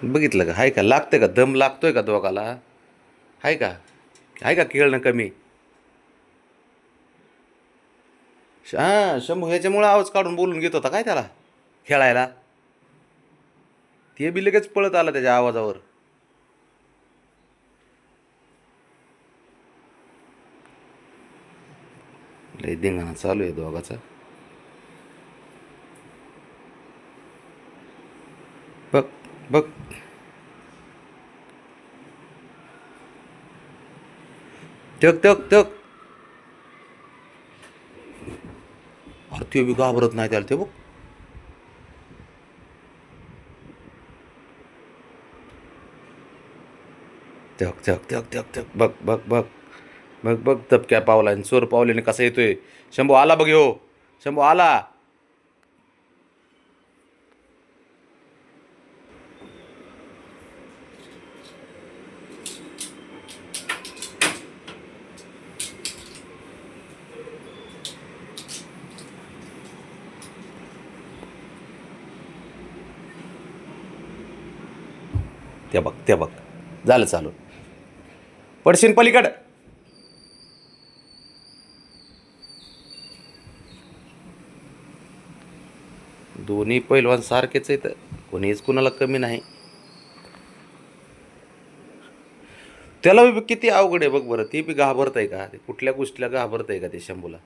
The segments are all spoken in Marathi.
बघितलं का? हाय का? लागतंय का? दम लागतोय का दोघाला? हाय का? आहे का खेळणं कमी? हां, शंभू ह्याच्यामुळं आवाज काढून बोलून घेत होता काय त्याला खेळायला? ते बी लगेच पळत आला त्याच्या आवाजावर. लय धिंगाणा चालू आहे दोघाचा. बघ, बघ. तक तक तक. अरे ते बी घाबरत नाही त्याला, ते बघ. तक तक तक तक तक. बघ बघ बघ. बघ बघ तपक्या पावलाने चोर पावलाने कसा येतोय. शंभू आला बघ ह्यो. शंभू आला. ते बघ, ते बघ. झालं चालू. पडशीन पलीकड. दोन्ही पैलवान सारखेच आहेत, कोणीच कुणाला कमी नाही. त्याला बी किती अवघड आहे बघ बरं. ते बी घाबरत आहे का? ते कुठल्या गोष्टीला घाबरत आहे का ते शंभूला?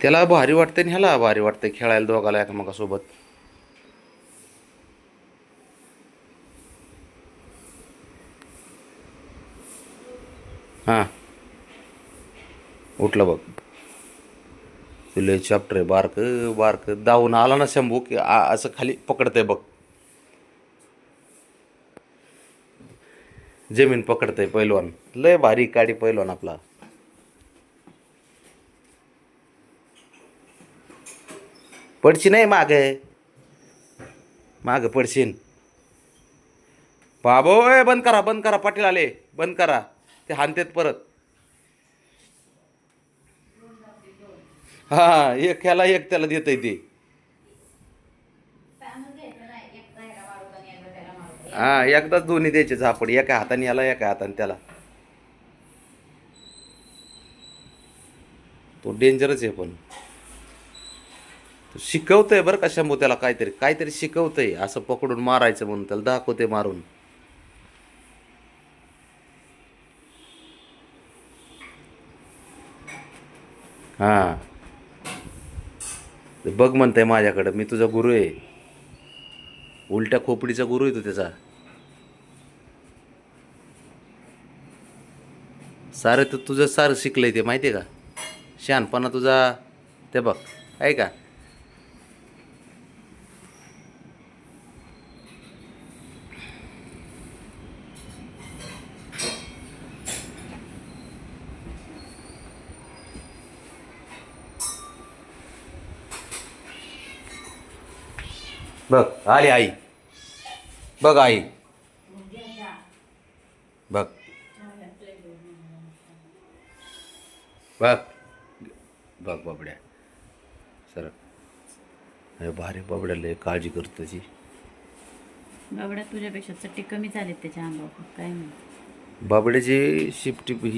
त्याला भारी वाटतंय आणि ह्याला भारी वाटतंय खेळायला दोघाला एकमेकासोबत. हां, उठलं बघ. तुला चॅप्टर आहे बारक बारक धावून आला ना शंभू की असं खाली पकडतंय बघ. जमीन पकडतंय पैलवान. लय भारी काडी पैलवान आपला. पडशी नाही मागे. माग पडशीन. बाबो ए बंद करा, बंद करा. पाटील आले. बंद करा. ते हानतेत परत. हा, एक ह्याला एक त्याला देतंय ते. हा, एकदाच दोन्ही द्यायचे झापड. एका हाताने याला, एका हाताने त्याला. तो डेंजरच आहे पण. शिकवतंय बरं का शंभू त्याला काहीतरी काहीतरी शिकवतंय. असं पकडून मारायचं म्हणून त्याला दाखवते मारून. हां, बघ म्हणतंय माझ्याकडं, मी तुझा गुरु आहे. उलट्या खोपडीचा गुरु आहे तू त्याचा. सारं तर तुझं सारं शिकलंय ते माहिती आहे का? शहाणपणा तुझा. ते बघ, आहे का? बघ आली आई. बघ आई. बघ बघ बघ बाबड्या. सर अरे भारी बाबड्या, लय काळजी करतो त्याची. बाबड्या तुझ्यापेक्षा चट्टे कमी झालेत त्याच्या अंगावर, काय नाही. बाबड्याची शिफ्ट ही